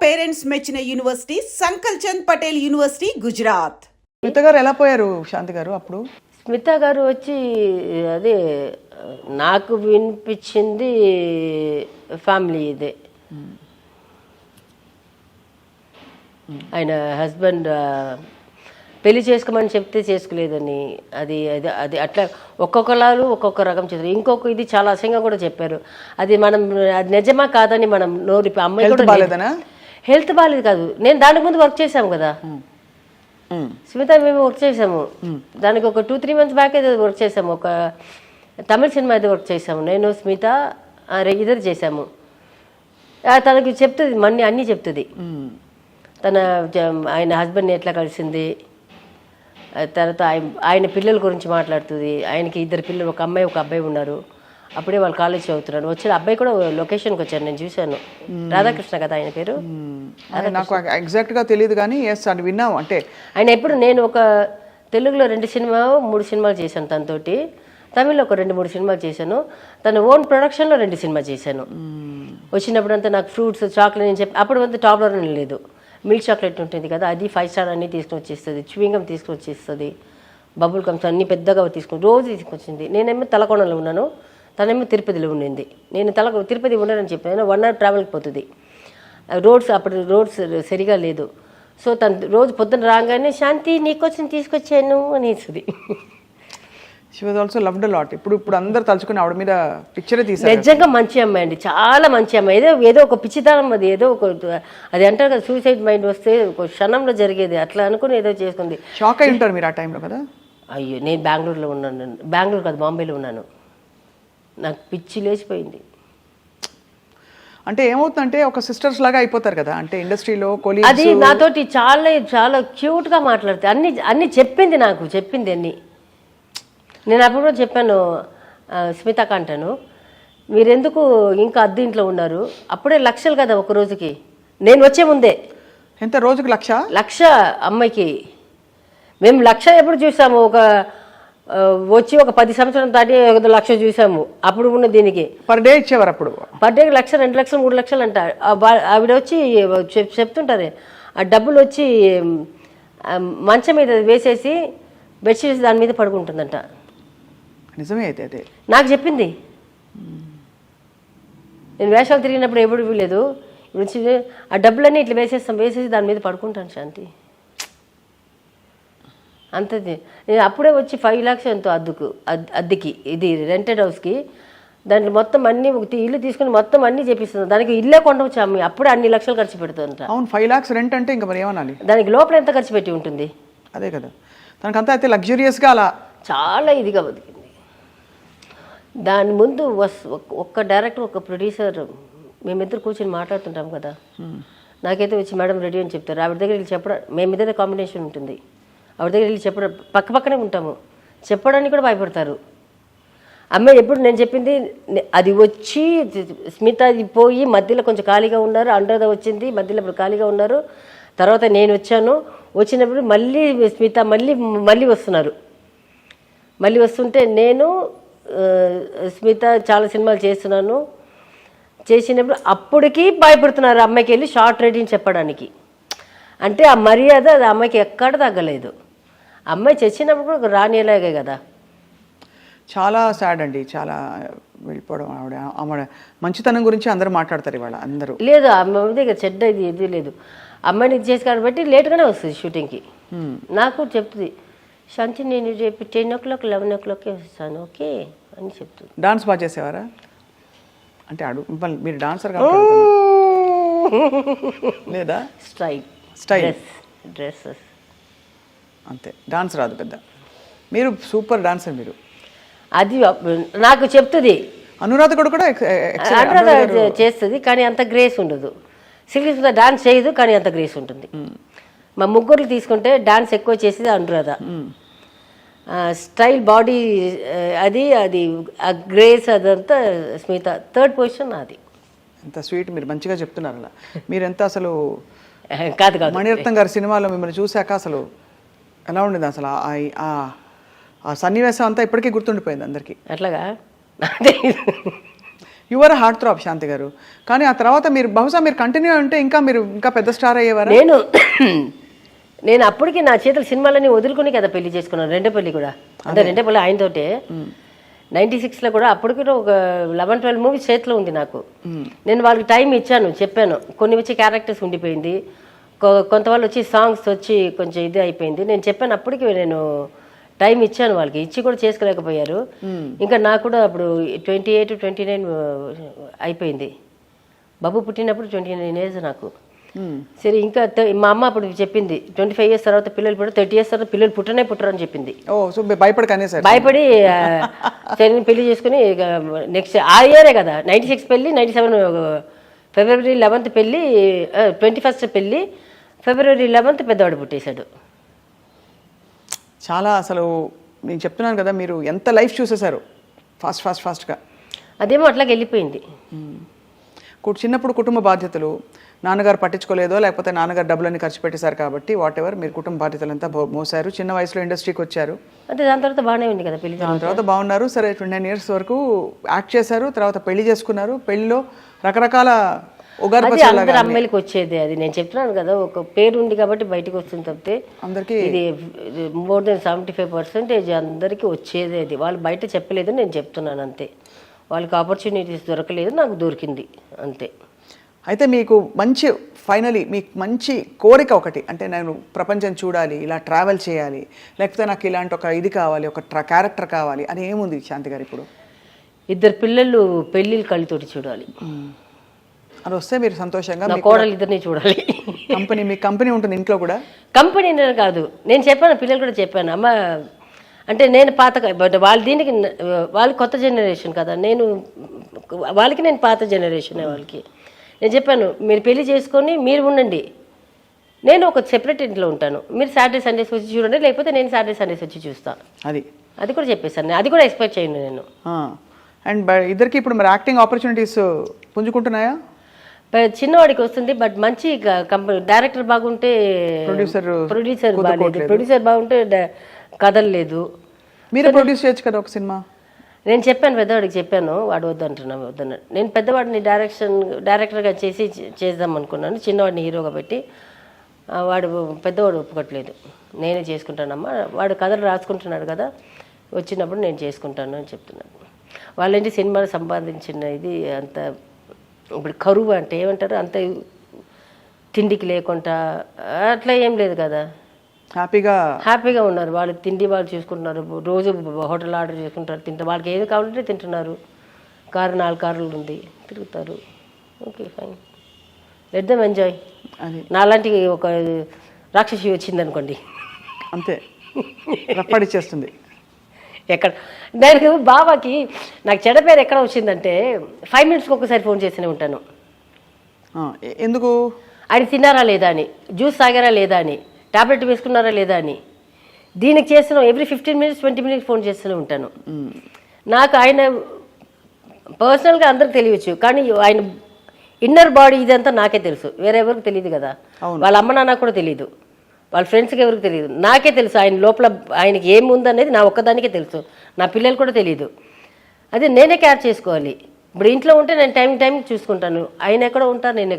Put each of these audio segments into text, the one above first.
Parents మెచ్చిన university సంకల్ Chand Patel university Gujarat. Smitha గారు ఎలా పోయారు శాంతి గారు అప్పుడు? స్మిత గారు వచ్చి అదే నాకు వినిపించింది ఫ్యామిలీ ఇదే. ఆయన హస్బెండ్ పెళ్లి చేసుకోమని చెప్తే చేసుకోలేదని, అది అది అది అట్లా ఒక్కొక్కలారు ఒక్కొక్క రకం చేస్తారు. ఇంకొక ఇది చాలా అసహ్యంగా కూడా చెప్పారు. అది మనం అది నిజమా కాదని మనం నోరు అమ్మాయి కూడా హెల్త్ బాగాలేదు కాదు. నేను దానికి ముందు వర్క్ చేశాము కదా స్మిత, మేము వర్క్ చేసాము దానికి ఒక 2-3 months బ్యాక్ అయితే వర్క్ చేసాము. ఒక తమిళ సినిమా అయితే వర్క్ చేసాము, నేను స్మిత ఇద్దరు చేసాము. తనకి చెప్తుంది మన్ని అన్నీ చెప్తుంది. తన ఆయన హస్బెండ్ని ఎట్లా కలిసింది, తర్వాత ఆయన పిల్లల గురించి మాట్లాడుతుంది. ఆయనకి 2 పిల్లలు, ఒక అమ్మాయి ఒక అబ్బాయి ఉన్నారు. అప్పుడే వాళ్ళు కాలేజ్ చదువుతున్నారు. వచ్చిన అబ్బాయి కూడా లొకేషన్కి వచ్చాను, నేను చూశాను. రాధాకృష్ణ కదా ఆయన పేరు. నాకు ఎగ్జాక్ట్గా తెలియదు కానీ అది విన్నాము. అంటే ఆయన ఎప్పుడు నేను ఒక తెలుగులో 2 సినిమాలు 3 సినిమాలు చేశాను తనతోటి, తమిళ్లో ఒక 2-3 సినిమాలు చేశాను. తన ఓన్ ప్రొడక్షన్లో 2 సినిమాలు చేశాను. వచ్చినప్పుడు అంతా నాకు ఫ్రూట్స్ చాక్లెట్ నేను చెప్పి అప్పుడు అంతా టాప్లో లేదు. మిల్క్ చాక్లెట్ ఉంటుంది కదా, అది 5 స్టార్ అన్నీ తీసుకుని వచ్చేస్తుంది. చ్యూయింగమ్ తీసుకుని వచ్చేస్తుంది. బబుల్ కమ్స్ అన్నీ పెద్దగా తీసుకుని రోజు తీసుకొచ్చింది. నేనేమో తలకోణలో ఉన్నాను, తనేమో తిరుపతిలో ఉండింది. నేను తిరుపతి ఉండనని చెప్పాను. 1 hour ట్రావెల్కి పోతుంది. అప్పుడు రోడ్స్ సరిగా లేదు. సో తను రోజు పొద్దున్న రాగానే శాంతి నీకొచ్చి తీసుకొచ్చాను అనేసి. She was also loved a lot. ఇప్పుడు అందరు తలుచుకుని ఆవిడ మీద పిక్చరే తీశారు. నిజంగా మంచి అమ్మాయి అండి, చాలా మంచి అమ్మాయి. ఏదో ఒక పిచ్చితనం, అది ఏదో ఒక అది అంటారు కదా, సూసైడ్ మైండ్ వస్తే ఒక క్షణంలో జరిగేది. అట్లా అనుకుని ఏదో చేసుకుంది. షాక్ అయి ఉంటారు మీరు ఆ టైంలో కదా? అయ్యో, నేను బెంగళూరులో ఉన్నాను. బెంగళూరు కాదు, బాంబేలో ఉన్నాను. నాకు పిచ్చి లేచిపోయింది. అంటే ఏమవుతుందంటే ఒక సిస్టర్స్ లాగా అయిపోతారు కదా, అంటే ఇండస్ట్రీలో కొలీగ్స్. అది నాతోటి చాలా చాలా క్యూట్గా మాట్లాడుతుంది. అన్ని చెప్పింది, నాకు చెప్పింది అన్ని. నేను అప్పుడు కూడా చెప్పాను స్మితకు అంటాను, మీరెందుకు ఇంకా అద్దె ఇంట్లో ఉన్నారు? అప్పుడే లక్షలు కదా ఒక రోజుకి. నేను వచ్చే ముందే ఎంత రోజుకి 1,00,000 అమ్మాయికి. మేము 1,00,000 ఎప్పుడు చూసాము? వచ్చి ఒక 10 సంవత్సరం దాటి 1,00,000 చూసాము. అప్పుడు ఉన్న దీనికి పర్ డే ఇచ్చేవారు. అప్పుడు పర్ డేకి 1,00,000, 2,00,000, 3,00,000 అంట. ఆవిడ వచ్చి చెప్తుంటారే, ఆ డబ్బులు వచ్చి మంచం మీద వేసేసి బెడ్షీట్స్ దాని మీద పడుకుంటుందంట. నిజమే అయితే అదే నాకు చెప్పింది. నేను వేషాలు తిరిగినప్పుడు ఎప్పుడు ఇవ్వలేదు. ఇప్పుడు ఆ డబ్బులన్నీ ఇట్లా వేసేసి దాని మీద పడుకుంటాను శాంతి. అంతది. నేను అప్పుడే వచ్చి 5 lakhs ఎంతో అద్దెకి, ఇది రెంటెడ్ హౌస్కి. దాంట్లో మొత్తం అన్ని ఇల్లు తీసుకుని మొత్తం అన్ని చేపిస్తుంది. దానికి ఇల్లే కొండవచ్చు అమ్మి, అప్పుడే అన్ని లక్షలు ఖర్చు పెడుతుందంట. అవును, 5 lakhs రెంట్ అంటే ఇంకా మరి ఏమనాలి? దానికి లోపల ఎంత ఖర్చు పెట్టి ఉంటుంది? అదే కదా, తనకంతా అయితే లగ్జరియస్గా అలా చాలా ఇదిగా బతికింది. దాని ముందు ఒక్క డైరెక్టర్, ఒక ప్రొడ్యూసర్, మేమిద్దరు కూర్చొని మాట్లాడుతుంటాం కదా, నాకైతే వచ్చి మేడం రెడీ అని చెప్తారు. ఆవిడ దగ్గర వెళ్ళి చెప్పడం, మేమిద్దరే కాంబినేషన్ ఉంటుంది. ఆవిడ దగ్గర వెళ్ళి చెప్పడం, పక్కనే ఉంటాము, చెప్పడానికి కూడా భయపడతారు. అమ్మాయి ఎప్పుడు నేను చెప్పింది అది వచ్చి స్మిత పోయి మధ్యలో కొంచెం ఖాళీగా ఉన్నారు, అనురాధ వచ్చింది మధ్యలో ఇప్పుడు ఖాళీగా ఉన్నారు. తర్వాత నేను వచ్చాను, వచ్చినప్పుడు మళ్ళీ స్మిత మళ్ళీ వస్తున్నారు. మళ్ళీ వస్తుంటే నేను స్మిత చాలా సినిమాలు చేసినప్పుడు అప్పటికి భయపడుతున్నారు అమ్మాయికి వెళ్ళి షార్ట్ రేటింగ్ చెప్పడానికి. అంటే ఆ మర్యాద అది అమ్మాయికి ఎక్కడ తగ్గలేదు. అమ్మాయి చచ్చినప్పుడు కూడా రానిలాగే కదా. చాలా సాడ్ అండి, చాలా వెళ్ళిపోవడం. ఆవిడ మంచితనం గురించి అందరూ మాట్లాడతారు ఇవాళ. అందరూ లేదు, అమ్మాయి దగ్గర చెడ్డ ఇది లేదు. అమ్మాయిని ఇది చేసి కాబట్టి లేట్గానే వస్తుంది షూటింగ్కి. నాకు చెప్తుంది శాంతి, నేను రేపు 10 o'clock 11 o'clock వస్తాను, ఓకే అని చెప్తుంది. డాన్స్ బాగా చేసేవారా? అంటే మీరు డాన్సర్ లేదా? స్టైల్ డ్రెస్సెస్ అంతే, డాన్స్ రాదు పెద్ద. మీరు సూపర్ డాన్సర్ మీరు. అది నాకు చెప్తుంది. అనురాధ కూడా చేస్తుంది కానీ అంత గ్రేస్ ఉండదు. సీరియస్గా డాన్స్ చేయదు కానీ అంత గ్రేస్ ఉంటుంది. మా ముగ్గురు తీసుకుంటే డాన్స్ ఎక్కువ చేసేది అనురాధ. స్టైల్, బాడీ, అది ఆ గ్రేస్ అదంతా స్మిత. 3rd పొజిషన్ అది. ఎంత స్వీట్, మీరు మంచిగా చెప్తున్నారు అలా. మీరెంత అసలు కాదు మణిరత్నం గారి సినిమాలో మిమ్మల్ని చూశాక అసలు ఎలా ఉండేది అసలు? ఆ సన్నివేశం అంతా ఇప్పటికీ గుర్తుండిపోయింది అందరికీ. అట్లాగా యువర్ హార్ట్ థ్రాప్ శాంతి గారు. కానీ ఆ తర్వాత మీరు బహుశా మీరు కంటిన్యూ అంటే మీరు ఇంకా పెద్ద స్టార్ అయ్యేవారా? నేను అప్పటికి నా చేతుల సినిమాలన్నీ వదులుకుని కదా పెళ్లి చేసుకున్నాను. రెండో పెళ్లి కూడా, అంటే రెండో పెళ్లి ఆయనతోటే 96లో కూడా. అప్పటికి ఒక 11-12 మూవీస్ చేతిలో ఉంది నాకు. నేను వాళ్ళకి టైం ఇచ్చాను, చెప్పాను. కొన్ని వచ్చి క్యారెక్టర్స్ ఉండిపోయింది, కొంత వాళ్ళు వచ్చి సాంగ్స్ వచ్చి కొంచెం ఇది అయిపోయింది. నేను చెప్పాను, అప్పటికి నేను టైం ఇచ్చాను వాళ్ళకి, ఇచ్చి కూడా చేసుకోలేకపోయారు. ఇంకా నాకు కూడా అప్పుడు 28-29 అయిపోయింది. బాబు పుట్టినప్పుడు 29 ఏజ్ నాకు. సరే, ఇంకా మా అమ్మ అప్పుడు చెప్పింది 25 ఇయర్స్ తర్వాత పిల్లలు పుట్టారు, 30 ఇయర్స్ తర్వాత పిల్లలు పుట్టరు అని చెప్పింది. భయపడి సరే పెళ్లి చేసుకుని నెక్స్ట్ ఆ ఇయరే కదా 96 పెళ్ళి, 97 ఫిబ్రవరి 11th పెళ్ళి, 21st పెళ్ళి, ఫిబ్రవరి 11th పెద్దవాడు పుట్టేశాడు. చాలా అసలు నేను చెప్తున్నాను కదా, మీరు ఎంత లైఫ్ చూసేశారు ఫాస్ట్గా. అదేమో అట్లాగే వెళ్ళిపోయింది. చిన్నప్పుడు కుటుంబ బాధ్యతలు నాన్నగారు పట్టించుకోలేదో, లేకపోతే నాన్నగారు డబ్బులన్నీ ఖర్చు పెట్టేశారు కాబట్టి వాట్ ఎవర్ మీరు కుటుంబ బాధ్యతలంతా మోసారు. చిన్న వయసులో ఇండస్ట్రీకి వచ్చారు. అంటే దాని తర్వాత బాగానే ఉంది కదా పెళ్లి. దాని తర్వాత బాగున్నారు. సరే 29 ఇయర్స్ వరకు యాక్ట్ చేశారు. తర్వాత పెళ్లి చేసుకున్నారు. పెళ్లిలో రకరకాల అందరు అమ్మాయిలకి వచ్చేది. అది నేను చెప్తున్నాను కదా, ఒక పేరు ఉంది కాబట్టి బయటకు వస్తుంది తప్పితే అందరికీ ఇది మోర్ దెన్ 75% అందరికీ వచ్చేది. అది వాళ్ళు బయట చెప్పలేదు, నేను చెప్తున్నాను అంతే. వాళ్ళకి ఆపర్చునిటీస్ దొరకలేదు, నాకు దొరికింది అంతే. అయితే మీకు మీకు మంచి కోరిక ఒకటి, అంటే నేను ప్రపంచం చూడాలి, ఇలా ట్రావెల్ చేయాలి, లేకపోతే నాకు ఇలాంటి ఒక ఇది కావాలి, ఒక క్యారెక్టర్ కావాలి అని ఏముంది శాంతి గారు? ఇప్పుడు 2 పిల్లలు పెళ్ళిళ్ళు కళ్ళతోటి చూడాలి అది వస్తే మీరు సంతోషంగా కోడలు 2 చూడాలి. మీ కంపెనీ ఉంటుంది ఇంట్లో కూడా? కంపెనీ కాదు, నేను చెప్పాను, పిల్లలు కూడా చెప్పాను. అమ్మ అంటే నేను పాత, బట్ వాళ్ళు కొత్త జనరేషన్ కదా, నేను పాత జనరేషన్. వాళ్ళకి నేను చెప్పాను, మీరు పెళ్లి చేసుకొని మీరు ఉండండి, నేను ఒక సెపరేట్ ఇంట్లో ఉంటాను, మీరు సాటర్డే సండేస్ వచ్చి చూడండి, లేకపోతే నేను సాటర్డే సండేస్ వచ్చి చూస్తాను. అది కూడా చెప్పేశాను, అది కూడా ఎక్స్పెక్ట్ చేయను నేను. అండ్ ఇద్దరికి ఇప్పుడు మరి యాక్టింగ్ ఆపర్చునిటీస్ పుంజుకుంటున్నాయా? చిన్నవాడికి వస్తుంది, బట్ మంచి కంపెనీ, డైరెక్టర్ బాగుంటే ప్రొడ్యూసర్ బాగుంటే కథలు లేదు. మీరు ప్రొడ్యూస్ చేయొచ్చు కదా ఒక సినిమా. నేను చెప్పాను, పెద్దవాడికి చెప్పాను, వాడు వద్దన్నాడు. నేను పెద్దవాడిని డైరెక్టర్గా చేద్దాం అనుకున్నాను, చిన్నవాడిని హీరోగా పెట్టి. వాడు పెద్దవాడు ఒప్పుకోట్లేదు, నేనే చేసుకుంటానమ్మా, వాడు కథలు రాసుకుంటున్నాడు కదా, వచ్చినప్పుడు నేను చేసుకుంటాను అని చెప్తున్నాను. వాళ్ళేంటి సినిమాలు సంపాదించిన ఇది అంత ఇప్పుడు కరువు అంటే ఏమంటారు, అంత తిండికి లేకుండా అట్లా ఏం లేదు కదా, హ్యాపీగా ఉన్నారు. వాళ్ళు తిండి వాళ్ళు చూసుకుంటున్నారు, రోజు హోటల్ ఆర్డర్ చేసుకుంటారు, తింటారు, వాళ్ళకి ఏది కావాలంటే తింటున్నారు. 4 కార్లు ఉంది, తిరుగుతారు. Okay, fine, let them enjoy. నాలాంటి ఒక రాక్షసి వచ్చింది అనుకోండి, అంతే రప్పడిచ్చేస్తుంది. ఎక్కడ దానికి బాబాకి నాకు చెడ్డ పేరు ఎక్కడ వచ్చిందంటే 5 minutesకి ఒకసారి ఫోన్ చేస్తూనే ఉంటాను. ఎందుకు? ఆయన తిన్నారా లేదా అని, జ్యూస్ తాగారా లేదా అని, టాబ్లెట్ వేసుకున్నారా లేదా అని. దీనికి చేస్తున్నాం ఎవ్రీ 15 minutes 20 minutes ఫోన్ చేస్తూనే ఉంటాను. నాకు ఆయన పర్సనల్గా అందరికి తెలియచ్చు, కానీ ఆయన ఇన్నర్ బాడీ ఇదంతా నాకే తెలుసు, వేరే ఎవరికి తెలియదు కదా. వాళ్ళ అమ్మ నాన్న కూడా తెలియదు, వాళ్ళ ఫ్రెండ్స్కి ఎవరికి తెలియదు, నాకే తెలుసు. ఆయన లోపల ఆయనకి ఏముందనేది నా ఒక్కదానికే తెలుసు, నా పిల్లలు కూడా తెలియదు. అది నేనే కేర్ చేసుకోవాలి. ఇప్పుడు ఇంట్లో ఉంటే నేను టైంకి చూసుకుంటాను, ఆయన ఎక్కడ ఉంటారు, నేను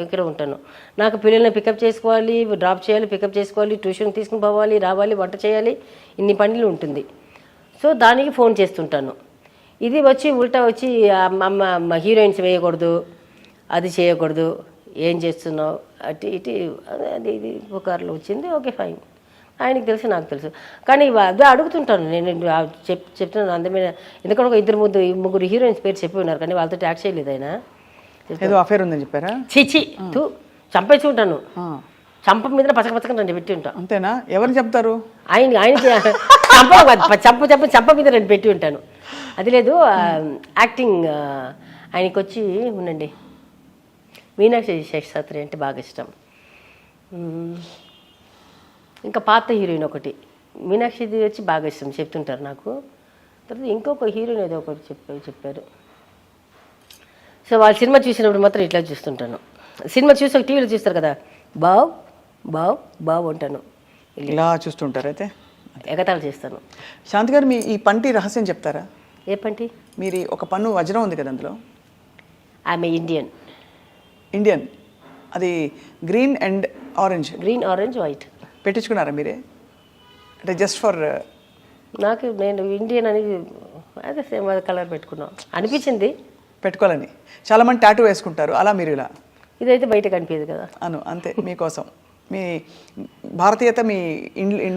ఎక్కడ ఉంటాను. నాకు పిల్లల్ని పికప్ చేసుకోవాలి, డ్రాప్ చేయాలి, పికప్ చేసుకోవాలి, ట్యూషన్ తీసుకుని పోవాలి, రావాలి, వంట చేయాలి, ఇన్ని పనులు ఉంటుంది. సో దానికి ఫోన్ చేస్తుంటాను. ఇది ఉల్టా వచ్చి అమ్మ హీరోయిన్స్ వేయకూడదు, అది చేయకూడదు, ఏం చేస్తున్నావు, అటు ఇటు అది ఇది పుకార్లో వచ్చింది. ఓకే, ఫైన్, ఆయనకి తెలుసు, నాకు తెలుసు. కానీ అదే అడుగుతుంటాను నేను, చెప్తున్నాను అందమైన. ఎందుకంటే ఒక 2-3 హీరోయిన్స్ పేరు చెప్పి ఉన్నారు, కానీ వాళ్ళతో యాక్ట్ చేయలేదు ఆయన. ఏదో అఫేర్ ఉందని చెప్పారా? చిచి చంపేసి ఉంటాను, చంప మీద పచ్చక రెండు పెట్టి ఉంటాను. అంతేనా? ఎవరు చెప్తారు? ఆయనకి చంప మీద రెండు పెట్టి ఉంటాను. అది లేదు, యాక్టింగ్ ఆయనకి వచ్చి ఉండండి, మీనాక్షి శేషాద్రి అంటే బాగా ఇష్టం. ఇంకా పాత హీరోయిన్ ఒకటి మీనాక్షిది వచ్చి బాగా ఇష్టం, చెప్తుంటారు నాకు. తర్వాత ఇంకొక హీరోయిన్ ఏదో ఒకటి చెప్పారు. సో వాళ్ళ సినిమా చూసినప్పుడు మాత్రం ఇట్లా చూస్తుంటాను. సినిమా చూసి ఒక టీవీలో చూస్తారు కదా, బావ్ అంటాను, ఇలా చూస్తుంటారు. అయితే ఎగతాళి చేస్తాను. శాంతి గారు, మీ ఈ పంటి రహస్యం చెప్తారా? ఏ పంటి? మీరు ఒక పన్ను వజ్రం ఉంది కదా, అందులో ఆమె ఇండియన్. ఇండియన్, అది green and orange, green orange white పెట్టించుకున్నారా మీరే? అంటే జస్ట్ ఫర్ నేను ఇండియన్ అని అదే సేమ్ కలర్ పెట్టుకున్నాం అనిపించింది. పెట్టుకోవాలని చాలామంది టాటూ వేసుకుంటారు, అలా మీరు ఇలా? ఇదైతే బయట కనిపించదు కదా. అంతే మీకోసం మీ భారతీయత మీ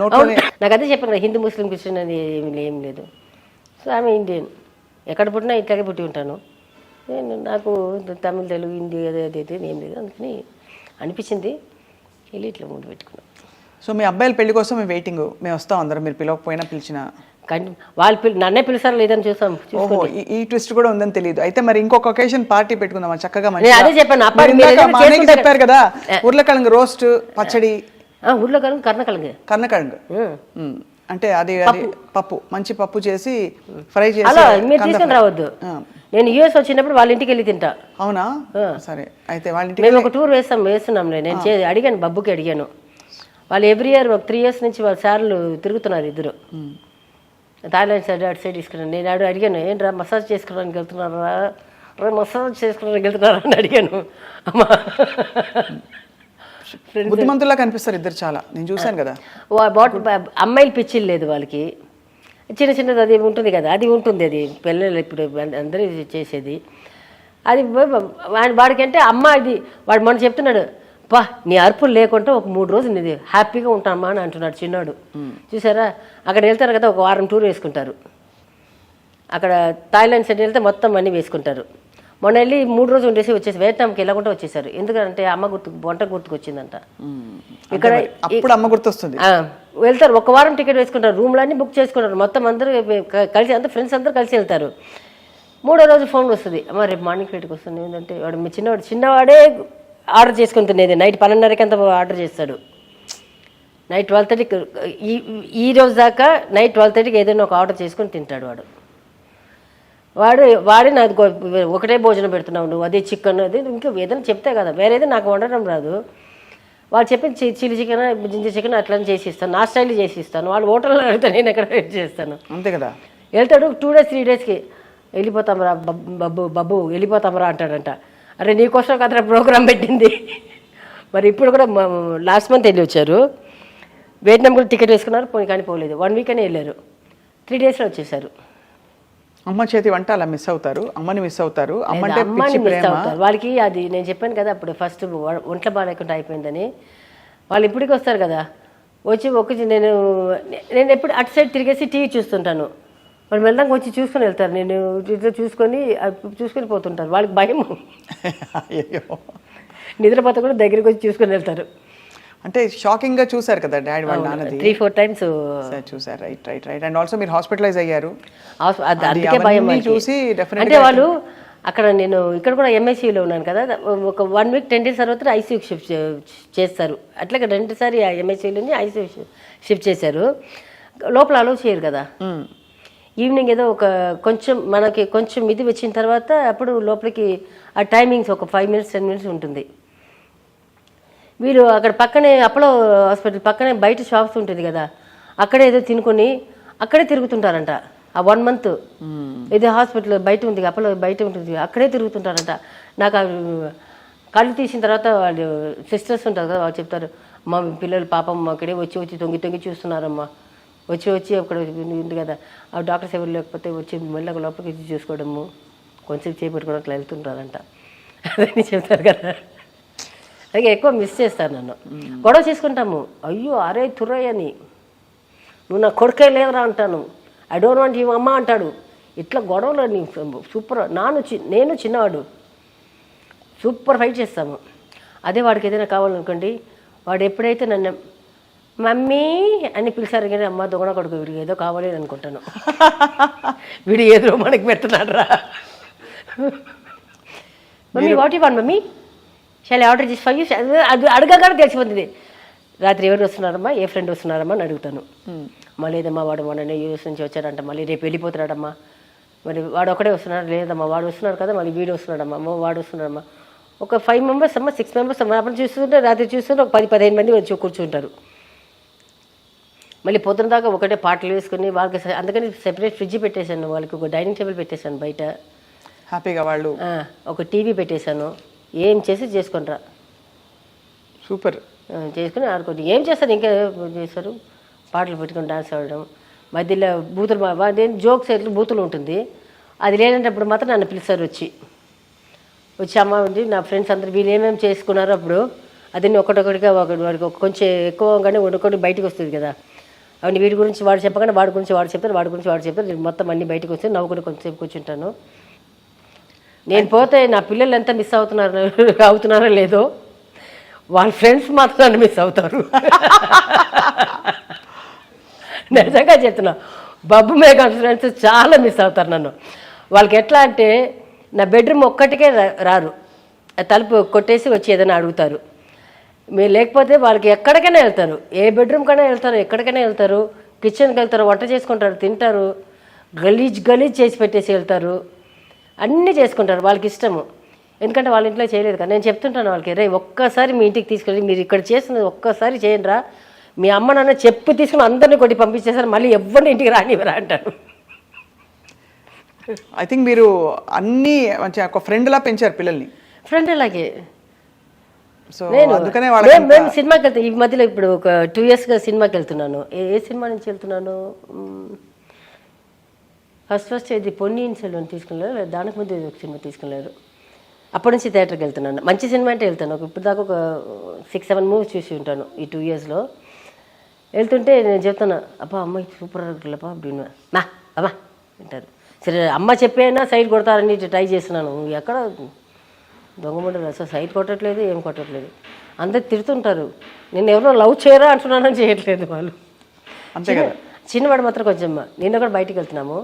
నోట్లోనే. నాకు అదే చెప్పాను కదా, హిందూ ముస్లిం క్రిస్టియన్ అని ఏం లేదు. సో ఆమె ఇండియన్, ఎక్కడ పుట్టినా ఇట్లాగే పుట్టి ఉంటాను నాకు తమిళ్ తెలుగు హిందీ అదే ఏం లేదు, అందుకని అనిపించింది వెళ్ళి ఇట్లా ముందు పెట్టుకున్నాం. సో మీ అబ్బాయిల పెళ్లి కోసం మేము వెయిటింగ్, మేము వస్తాం అందరం, మీరు పిలవకపోయినా పిలిచిన. వాళ్ళు నన్నే పిలుస్తారు లేదని చూస్తాం. ఓహో, ఈ ట్విస్ట్ కూడా ఉందని తెలియదు. అయితే మరి ఇంకొక ఒకేషన్ పార్టీ పెట్టుకుందాం చక్కగా. అదే చెప్పాను చెప్పారు కదా, ఉర్లకిழங்கு రోస్ట్ పచ్చడి. ఉర్లకిழங்கு కర్ణకిழங்கு అంటే అది పప్పు, మంచి పప్పు చేసి ఫ్రై చేసి. అలా మీరు తీసుకుని రావద్దు, నేను యూఎస్ వచ్చినప్పుడు వాళ్ళ ఇంటికి వెళ్ళి తింటా. అవునా? సరే, అయితే వాళ్ళ ఇంటికి మేము ఒక టూర్ వేస్తున్నాంలే. నేను అడిగాను, బబ్బుకి అడిగాను. వాళ్ళు ఎవ్రీ ఇయర్ ఒక 3 years నుంచి వాళ్ళ సార్లు తిరుగుతున్నారు ఇద్దరు. థాయిలాండ్ సైడ్ అటు సైడ్ తీసుకున్నాను. నేను అడిగాను, ఏంట్రా మసాజ్ చేసుకోవడానికి వెళ్తున్నారా, మసాజ్ చేసుకోవడానికి వెళ్తున్నారా అని అడిగాను. అమ్మా బుద్ధిమంతుల్లా కనిపిస్తారు ఇద్దరు చాలా, నేను చూశాను కదా. అమ్మాయిలు పిచ్చిలు లేదు వాళ్ళకి, చిన్నది అది ఉంటుంది కదా, అది ఉంటుంది. అది పిల్లలు ఇప్పుడు అందరూ చేసేది అది. వాడికంటే అమ్మ ఇది వాడు మనం చెప్తున్నాడు, పా నీ అరుపులు లేకుండా ఒక 3 రోజులు నీది హ్యాపీగా ఉంటామా అని అంటున్నాడు చిన్నాడు. చూసారా, అక్కడ వెళ్తారు కదా, ఒక వారం టూర్ వేసుకుంటారు. అక్కడ థాయిలాండ్ సైడ్ వెళ్తే మొత్తం అన్నీ వేసుకుంటారు. మొన్న వెళ్ళి 3 రోజులు ఉండేసి వచ్చేసి వియట్నాంకి వెళ్ళకుండా వచ్చేసారు. ఎందుకంటే అమ్మ వంట గుర్తుకొచ్చిందంట. ఇక్కడ అమ్మ గుర్తొస్తుంది. వెళ్తారు, ఒక వారం టికెట్ వేసుకుంటారు, రూమ్లన్నీ బుక్ చేసుకుంటారు, మొత్తం అందరూ కలిసి, అంతా ఫ్రెండ్స్ అందరూ కలిసి వెళ్తారు. 3వ రోజు ఫోన్ వస్తుంది, అమ్మ రేపు మార్నింగ్ ఫ్లైట్కి వస్తుంది. ఏంటంటే వాడు చిన్నవాడే ఆర్డర్ చేసుకుని తినేది. నైట్ 12:30కి అంతా ఆర్డర్ చేస్తాడు. నైట్ 12:30కి, ఈ రోజు దాకా నైట్ 12:30కి ఏదైనా ఒక ఆర్డర్ చేసుకొని తింటాడు వాడే నాకు ఒకటే భోజనం పెడుతున్నావు నువ్వు, అదే చికెన్ అది ఇంకా ఏదైనా చెప్తే కదా, వేరేది నాకు వండడం రాదు. వాళ్ళు చెప్పి చిల్లీ చికెన్ జింజర్ చికెన్ అట్లా చేసి ఇస్తాను, నా స్టైల్ చేసి ఇస్తాను. వాళ్ళు హోటల్లో అడిగితే నేను ఎక్కడ వెయిట్ చేస్తాను. అంతే కదా. వెళ్తాడు 2 days 3 daysకి, వెళ్ళిపోతామరా బబ్బు వెళ్ళిపోతామరా అంటాడంట. అరే నీకోసం కథ ప్రోగ్రామ్ పెట్టింది. మరి ఇప్పుడు కూడా లాస్ట్ మంత్ వెళ్ళి వచ్చారు, వియట్నాం కూడా టికెట్ వేసుకున్నారు, కానీ పోలేదు. 1 week అని వెళ్ళారు, 3 daysలో వచ్చేసారు. అమ్మ చేతి వంట అలా మిస్ అవుతారు, అమ్మని మిస్ అవుతారు. అమ్మని మిస్ అవుతారు. వాళ్ళకి అది నేను చెప్పాను కదా అప్పుడు, ఫస్ట్ ఒంట్లో బాగాలేకుండా అయిపోయిందని. వాళ్ళు ఇప్పటికి వస్తారు కదా, వచ్చి నేను ఎప్పుడు అటు సైడ్ తిరిగేసి టీవీ చూస్తుంటాను. వాళ్ళు వెళ్ళడానికి వచ్చి చూసుకొని వెళ్తారు, నేను ఇట్లా చూసుకొని పోతుంటారు. వాళ్ళకి భయం, నిద్రపోతే కూడా దగ్గరికి వచ్చి చూసుకొని వెళ్తారు. అంటే షాకింగ్ గా చూసారు కదా డాడీ వాళ్ళ నాన్నది, 3-4 times చూసారు. రైట్. అండ్ ఆల్సో మీరు హాస్పిటలైజ్ అయ్యారు, అందుకే భయం చూసి. అంటే వాళ్ళు అక్కడ, నేను ఇక్కడ కూడా ఎంఐసీయూలో ఉన్నాను కదా, ఒక 1 week 10 days తర్వాత ఐసీయూకి షిఫ్ట్ చేస్తారు. అట్లాగే 2 సారి ఎంఐసీయూలోని ఐసీయూ షిఫ్ట్ చేశారు. లోపల అలౌ చేయరు కదా. ఈవినింగ్ ఏదో ఒక మనకి కొంచెం ఇది వచ్చిన తర్వాత అప్పుడు లోపలికి ఆ టైమింగ్స్ ఒక 5 minutes 10 minutes ఉంటుంది. వీళ్ళు అక్కడ పక్కనే అపోలో హాస్పిటల్ పక్కనే బయట షాప్స్ ఉంటుంది కదా, అక్కడే ఏదో తినుకొని అక్కడే తిరుగుతుంటారంట. ఆ 1 month ఏదో హాస్పిటల్ బయట ఉంది, అపోలో బయట ఉంటుంది, అక్కడే తిరుగుతుంటారంట. నాకు కళ్ళు తీసిన తర్వాత వాళ్ళు సిస్టర్స్ ఉంటారు కదా, వాళ్ళు చెప్తారు, మా పిల్లలు పాపం అక్కడే వచ్చి తొంగి చూస్తున్నారమ్మా, వచ్చి అక్కడ ఉంది కదా, ఆ డాక్టర్స్ ఎవరు లేకపోతే వచ్చి మెల్లగా లోపలికి వచ్చి చూసుకోవడము, కొంచెం చేపెట్టుకోవడం అట్లా వెళ్తుంటారంట. అదని చెప్తారు కదా. అలాగే ఎక్కువ మిస్ చేస్తాను నన్ను. గొడవ చేసుకుంటాము, అయ్యో అరే తుర్రయ్య అని, నువ్వు నా కొడుకే లేదురా అంటాను, ఐ డోంట్ వాంట్ యూ అమ్మ అంటాడు. ఇట్లా గొడవలు సూపర్. నేను చిన్నవాడు సూపర్ ఫైట్ చేస్తాము. అదే వాడికి ఏదైనా కావాలనుకోండి, వాడు ఎప్పుడైతే నన్ను మమ్మీ అని పిలిచారు కానీ, అమ్మ దొంగన కొడుకు వీడికి ఏదో కావాలి అని అనుకుంటాను, వీడు ఏదో మనకి పెడుతున్నాడు రా. Mummy what you want mummy, shawl order చేసి 5 అది అడగగానే తెలిసిపోతుంది. రాత్రి ఎవరు వస్తున్నారమ్మా, ఏ ఫ్రెండ్ వస్తున్నారమ్మా అని అడుగుతాను. మళ్ళీ లేదమ్మా వాడు మొన్న యూఎస్ నుంచి వచ్చాడంట, మళ్ళీ రేపు వెళ్ళిపోతున్నాడమ్మా, మరి వాడు ఒకడే వస్తున్నాడు, లేదమ్మా వాడు వస్తున్నాడు కదా, మళ్ళీ వీడు వస్తున్నాడమ్మా, అమ్మ వాడు వస్తున్నాడమ్మా. ఒక 5 members అమ్మ 6 members అమ్మ. అప్పుడు చూస్తుంటే రాత్రి చూస్తుంటే ఒక 10-15 మంది వచ్చి కూర్చుంటారు. మళ్ళీ పొద్దున దాకా ఒకటే పాటలు వేసుకుని వాళ్ళకి. అందుకని సెపరేట్ ఫ్రిడ్జ్ పెట్టేశాను వాళ్ళకి, ఒక డైనింగ్ టేబుల్ పెట్టేశాను బయట. హ్యాపీగా వాళ్ళు. ఒక టీవీ పెట్టేశాను, ఏం చేసి చేసుకుంటారా సూపర్. చేసుకుని ఆడుకోండి. ఏం చేస్తారు, ఇంకా చేస్తారు, పాటలు పెట్టుకుని డాన్స్ ఆడడం, మధ్యలో బూతులు జోక్స్ ఎట్లు బూతులు ఉంటుంది. అది లేనప్పుడు మాత్రం నన్ను పిలుస్తారు, వచ్చి అమ్మ ఉంది నా ఫ్రెండ్స్ అందరు వీళ్ళు ఏమేమి చేసుకున్నారో అప్పుడు అదన్నీ ఒకటొకటిగా వాడికి కొంచెం ఎక్కువగానే ఒకటి బయటకు వస్తుంది కదా. అవన్నీ వీడి గురించి వాడు చెప్పగానే వాడి గురించి వాడు చెప్తారు, వాడి గురించి వాడు చెప్తారు, నేను మొత్తం అన్నీ బయటకు వస్తే నవ్వుకుని కొంచెంసేపు కూర్చుంటాను. నేను పోతే నా పిల్లలు ఎంత మిస్ అవుతున్నారో లేదో, వాళ్ళ ఫ్రెండ్స్ మాత్రం నన్ను మిస్ అవుతారు. నిజంగా చెప్తున్నా, బబ్బు మేఘా ఫ్రెండ్స్ చాలా మిస్ అవుతారు నన్ను. వాళ్ళకి ఎట్లా అంటే నా బెడ్రూమ్ ఒక్కటికే రారు, తలుపు కొట్టేసి వచ్చి ఏదైనా అడుగుతారు. మీరు లేకపోతే వాళ్ళకి ఎక్కడికైనా వెళ్తారు, ఏ బెడ్రూమ్కైనా వెళ్తారు, ఎక్కడికైనా వెళ్తారు, కిచెన్కి వెళ్తారు, వంట చేసుకుంటారు, తింటారు, గలీజ్ చేసి పెట్టేసి వెళ్తారు, అన్నీ చేసుకుంటారు, వాళ్ళకి ఇష్టము. ఎందుకంటే వాళ్ళ ఇంట్లో చేయలేదు కదా. నేను చెప్తుంటాను వాళ్ళకి, రే ఒక్కసారి మీ ఇంటికి తీసుకెళ్ళి మీరు ఇక్కడ చేసినది ఒక్కసారి చేయండి రా, మీ అమ్మ నాన్న చెప్పు తీసుకుని అందరినీ కొట్టి పంపించేసారు, మళ్ళీ ఎవరిని ఇంటికి రానివ్వరా అంటారు. ఐ థింక్ మీరు అన్నీ మంచి ఒక ఫ్రెండ్లా పెంచారు పిల్లల్ని. ఫ్రెండ్ అలాగే. సో అందుకనే మేము సినిమాకి వెళ్తాం. ఈ మధ్యలో ఇప్పుడు ఒక 2 yearsగా సినిమాకి వెళ్తున్నాను. ఏ సినిమా నుంచి వెళ్తున్నాను, ఫస్ట్ ఇది పొన్నియిన్ సెల్వన్ తీసుకెళ్ళారు, దానికి ముందు ఒక సినిమా తీసుకెళ్ళారు. అప్పటి నుంచి థియేటర్కి వెళ్తున్నాను. మంచి సినిమా అంటే వెళ్తాను. ఇప్పుడు దాకా ఒక 6-7 మూవీస్ చూసి ఉంటాను ఈ 2 yearsలో. వెళ్తుంటే నేను చెప్తాను, అబ్బా అమ్మాయి సూపర్ అబ్బా அப்படின்னு మా అమ్మా అంటారు. సరే అమ్మ చెప్పైనా సైడ్ కొడతారని ట్రై చేస్తున్నాను. ఎక్కడ దొంగమండలు అసలు సైడ్ కొట్టట్లేదు, ఏం కొట్టట్లేదు, అందరు తిడుతుంటారు. నేను ఎవరో లవ్ చేయరా అంటున్నానని చేయట్లేదు వాళ్ళు. అంతే కదా. చిన్నవాడు మాత్రం కొంచెం నిన్న కూడా బయటికి వెళ్తున్నాము,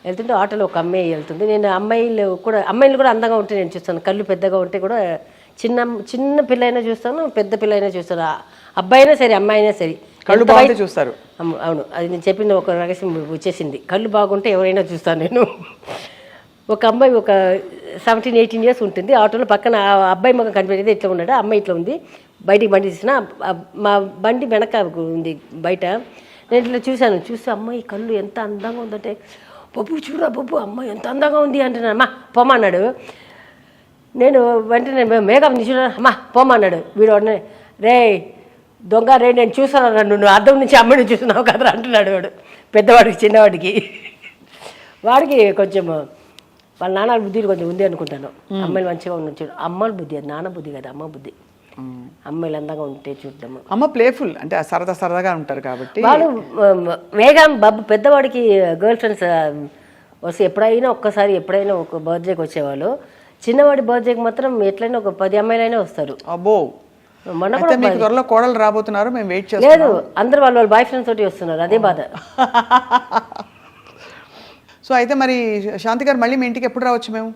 వెళ్తుంటే ఆటోలో ఒక అమ్మాయి వెళ్తుంది. నేను అమ్మాయిలు కూడా అందంగా ఉంటే నేను చూస్తాను, కళ్ళు పెద్దగా ఉంటే కూడా చిన్న పిల్ల అయినా చూస్తాను, పెద్ద పిల్ల అయినా చూస్తాను, అబ్బాయి అయినా సరే అమ్మాయి అయినా సరే కళ్ళు బాగుంటే చూస్తారు. అవును, అది నేను చెప్పిన ఒక రహస్యం వచ్చేసింది. కళ్ళు బాగుంటే ఎవరైనా చూస్తాను నేను. ఒక అమ్మాయి ఒక 17-18 years ఉంటుంది, ఆటోలో పక్కన అబ్బాయి మొక్క కనిపెట్టేది ఇట్లా ఉన్నాడు, అమ్మాయి ఇట్లా ఉంది. బయటికి బండి తీసిన, మా బండి వెనక ఉంది బయట. నేను ఇట్లా చూస్తే అమ్మాయి కళ్ళు ఎంత అందంగా ఉందంటే, బొబ్బు చూడరా బొబ్బు అమ్మాయి ఎంత అందంగా ఉంది అంటున్నాను. అమ్మా పొమ్మన్నాడు. నేను వెంటనే మేకప్ చూడ అమ్మా పొమ్మన్నాడు. వీడు రే దొంగ రే నేను చూసాను, నువ్వు అద్దం నుంచి అమ్మాయిని చూస్తున్నావు కదరా అంటున్నాడు వాడు, పెద్దవాడికి చిన్నవాడికి. వాడికి కొంచెం వాళ్ళ నాన్న బుద్ధి కొంచెం ఉంది అనుకుంటాను. అమ్మాయిలు మంచిగా ఉన్న చూడు, అమ్మాయిల బుద్ధి, అది నాన్న బుద్ధి కదా, అమ్మ బుద్ధి. అమ్మాయిలు అందంగా ఉంటే చూద్దాము. అమ్మ ప్లేఫుల్ అంటే సరదాగా ఉంటారు కాబట్టి వాళ్ళు వేగం బాబు పెద్దవాడికి గర్ల్ ఫ్రెండ్స్ వస్తే ఎప్పుడైనా ఒక బర్త్డేకి వచ్చేవాళ్ళు. చిన్నవాడి బర్త్డేకి మాత్రం ఎట్లయినా ఒక 10 అమ్మాయిలైనా వస్తారు. అబ్బో, మొన్న కూడా మీకు త్వరలో కోడలు రాబోతున్నారు, మేము వెయిట్ చేస్తాం. లేదు, అందరు వాళ్ళ బాయ్ ఫ్రెండ్స్ తోటి వస్తున్నారు, అదే బాధ. సో అయితే మరి శాంతి గారు మళ్ళీ మీ ఇంటికి ఎప్పుడు రావచ్చు? మేము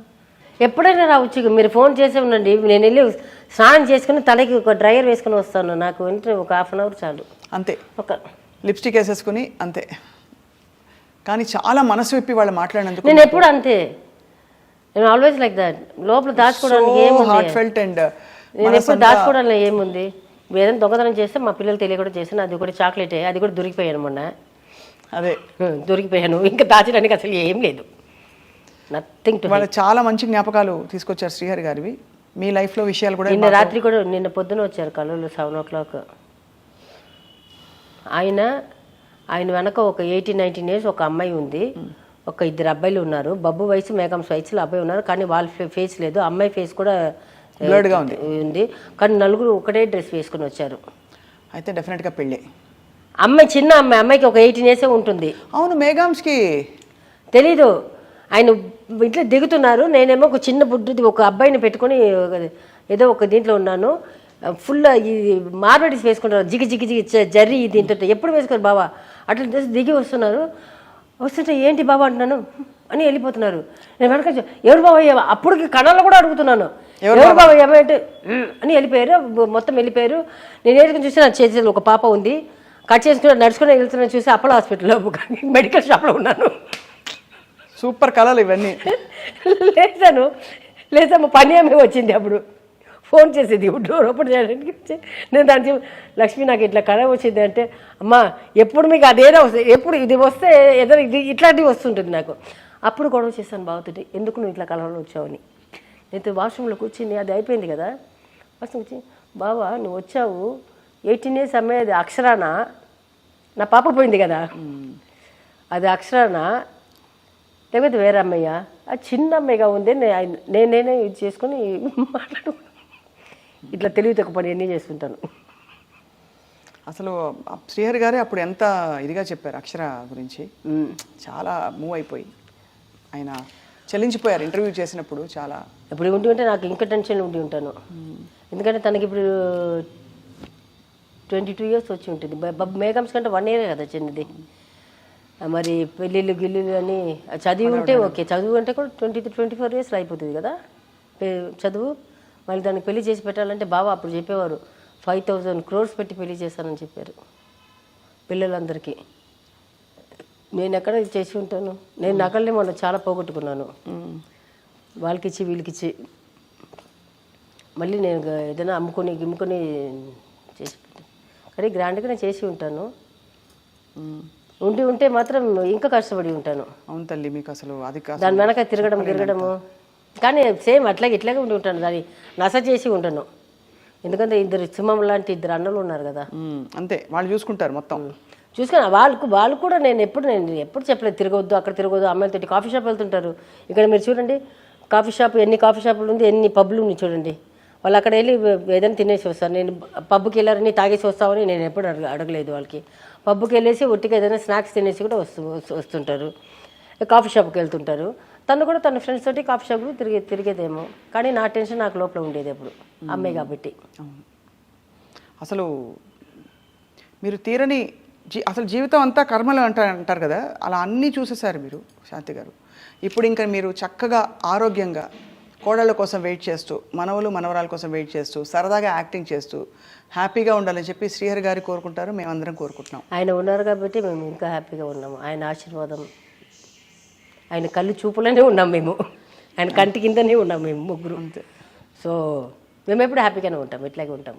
ఎప్పుడైనా రావచ్చు, మీరు ఫోన్ చేసే ఉండండి. నేను వెళ్ళి స్నానం చేసుకుని తలకి ఒక డ్రైయర్ వేసుకుని వస్తాను, నాకు వెంటనే ఒక 1/2 hour చాలు. అంతే, ఒక లిప్స్టిక్ వేసేసుకుని అంతే. కానీ చాలా మనసు విప్పి వాళ్ళు మాట్లాడినందుకు నేను ఎప్పుడు అంతే, నేను ఆల్వేస్ లైక్ దాట్. లోపల దాచుకోవడానికి ఏముంది, నేను ఎప్పుడు దాచుకోవడానికి ఏముంది. ఏదైనా దొంగతనం చేస్తే మా పిల్లలు తెలియకుండా చేస్తాను, అది కూడా చాక్లెటే, అది కూడా దొరికిపోయాను మొన్న. అదే దొరికిపోయాను, ఇంకా దాచడానికి అసలు ఏం లేదు, నథింగ్ టు. వాళ్ళు చాలా మంచి జ్ఞాపకాలు తీసుకొచ్చారు శ్రీహరి గారివి. మీ లైఫ్లో విషయాలు కూడా నిన్న రాత్రి కూడా, నిన్న పొద్దున వచ్చారు కల్లూరులో 7 o'clock. ఆయన వెనక ఒక 18-19 years ఒక అమ్మాయి ఉంది, ఒక 2 అబ్బాయిలు ఉన్నారు. బబ్బు వయసు మేఘమ్స్ వయసులో అబ్బాయి ఉన్నారు, కానీ వాళ్ళ ఫేస్ లేదు. అమ్మాయి ఫేస్ కూడా బ్లర్డ్గా ఉంది, కానీ నలుగురు ఒకటే డ్రెస్ వేసుకుని వచ్చారు. అయితే డెఫినెట్గా పెళ్ళి. అమ్మాయి చిన్న అమ్మాయికి ఒక 18 years ఉంటుంది. అవును, మేఘామ్స్కి తెలీదు. ఆయన ఇంట్లో దిగుతున్నారు, నేనేమో ఒక చిన్న బుడ్డుది ఒక అబ్బాయిని పెట్టుకొని ఏదో ఒక దీంట్లో ఉన్నాను. ఫుల్ ఈ మార్బడిస్ వేసుకుంటారు, జిగి జర్రీ దీంతో ఎప్పుడు వేసుకోరు బావా. అట్లా దిగి వస్తుంటే ఏంటి బాబా అంటున్నాను అని వెళ్ళిపోతున్నారు. నేను వెనక ఎవరు బాబా, అప్పటికి కణాల్లో కూడా అడుగుతున్నాను, ఎవరు బాబా ఏమంటే అని వెళ్ళిపోయారు, మొత్తం వెళ్ళిపోయారు. నేను ఏడుకుని చూసి నా చేతిలో ఒక పాప ఉంది, కట్ చేసుకుని నడుచుకుని వెళ్తున్నా చూసి అపోలో హాస్పిటల్లో మెడికల్ షాప్లో ఉన్నాను. సూపర్ కళలు ఇవన్నీ. లేదమ్మా పని ఏమి వచ్చింది, అప్పుడు ఫోన్ చేసేది డోర్ ఓపెన్ చేయడానికి. నేను దానికి లక్ష్మి నాకు ఇట్లా కళ వచ్చింది అంటే, అమ్మా ఎప్పుడు మీకు అదేదో వస్తుంది, ఎప్పుడు ఇది వస్తే ఏదో ఇది ఇట్లాంటివి వస్తుంటుంది నాకు. అప్పుడు గొడవ చేస్తాను బావతోటి, ఎందుకు నువ్వు ఇట్లా కలవలో వచ్చావని. నేను వాష్రూమ్లో కూర్చుని అది అయిపోయింది కదా, వాష్రూమ్ వచ్చి బావా నువ్వు వచ్చావు 18 years అమ్మాయి, అది అక్షరాన నా పాప పోయింది కదా, అది అక్షరాన లేకపోతే వేరే అమ్మాయ్యా, అది చిన్న అమ్మాయిగా ఉంది, నేనే ఇది చేసుకొని మాట్లాడు, ఇట్లా తెలివి తక్కువ పని అన్నీ చేస్తుంటాను. అసలు శ్రీహరి గారే అప్పుడు ఎంత ఇదిగా చెప్పారు అక్షర గురించి, చాలా మూవ్ అయిపోయి ఆయన చెల్లించిపోయారు ఇంటర్వ్యూ చేసినప్పుడు. చాలా ఇప్పుడు ఉంటే నాకు ఇంకా టెన్షన్ ఉండి ఉంటాను, ఎందుకంటే తనకి ఇప్పుడు 22 years వచ్చి ఉంటుంది. మేఘమ్స్ కంటే 1 year కదా చిన్నది. మరి పెళ్ళిళ్ళు గిల్లులు అని చదివి ఉంటే ఓకే, చదువు అంటే కూడా 23-24 years అయిపోతుంది కదా చదువు. మళ్ళీ దానికి పెళ్లి చేసి పెట్టాలంటే బాబా అప్పుడు చెప్పేవారు 5,000 crores పెట్టి పెళ్లి చేస్తానని చెప్పారు పిల్లలందరికీ. నేను ఎక్కడ ఇది చేసి ఉంటాను, నేను నకల్ని మొన్న చాలా పోగొట్టుకున్నాను, వాళ్ళకిచ్చి వీళ్ళకిచ్చి. మళ్ళీ నేను ఏదైనా అమ్ముకొని చేసి పెట్టాను, కానీ గ్రాండ్గా నేను చేసి ఉంటాను. ఉంటే మాత్రం ఇంకా కష్టపడి ఉంటాను. అవును తల్లి, మీకు అసలు అది దాని వెనక తిరగడము, కానీ సేమ్ ఇట్లాగే ఉండి ఉంటాను, దాన్ని నస చేసి ఉంటాను. ఎందుకంటే సింహం లాంటి 2 అన్నలు ఉన్నారు కదా, అంతే వాళ్ళు చూసుకుంటారు మొత్తం. చూసుకొని వాళ్ళు కూడా నేను ఎప్పుడు చెప్పలేదు తిరగొద్దు, అక్కడ తిరగొద్దు, అమ్మాయిలతో కాఫీ షాప్ వెళ్తుంటారు. ఇక్కడ మీరు చూడండి కాఫీ షాప్ ఎన్ని కాఫీ షాపులు ఉంది, ఎన్ని పబ్లు ఉన్నాయి చూడండి. వాళ్ళు అక్కడ వెళ్ళి ఏదైనా తినేసి వస్తారు. నేను పబ్కి వెళ్ళారని తాగేసి వస్తామని నేను ఎప్పుడు అడగలేదు వాళ్ళకి. పబ్కి వెళ్ళేసి ఒట్టిగా ఏదైనా స్నాక్స్ తినేసి కూడా వస్తుంటారు, కాఫీ షాప్కి వెళ్తుంటారు. తను కూడా తన ఫ్రెండ్స్ తోటి కాఫీ షాప్లో తిరిగేదేమో, కానీ నా టెన్షన్ నాకు లోపల ఉండేది ఎప్పుడు, అమ్మాయి కాబట్టి. అసలు మీరు తీరని అసలు జీవితం అంతా కర్మలు అంటారు కదా, అలా అన్నీ చూసేసారు మీరు శాంతి గారు. ఇప్పుడు ఇంకా మీరు చక్కగా ఆరోగ్యంగా కోడళ్ళ కోసం వెయిట్ చేస్తూ, మనవలు మనవరాల కోసం వెయిట్ చేస్తూ, సరదాగా యాక్టింగ్ చేస్తూ హ్యాపీగా ఉండాలని చెప్పి శ్రీహరి గారు కోరుకుంటారు, మేమందరం కోరుకుంటున్నాం. ఆయన ఉన్నారు కాబట్టి మేము ఇంకా హ్యాపీగా ఉన్నాము. ఆయన ఆశీర్వాదం, ఆయన కళ్ళు చూపులోనే ఉన్నాం మేము, ఆయన కంటి కిందనే ఉన్నాం మేము ముగ్గురు. సో మేము ఎప్పుడు హ్యాపీగానే ఉంటాం, ఇట్లాగే ఉంటాం.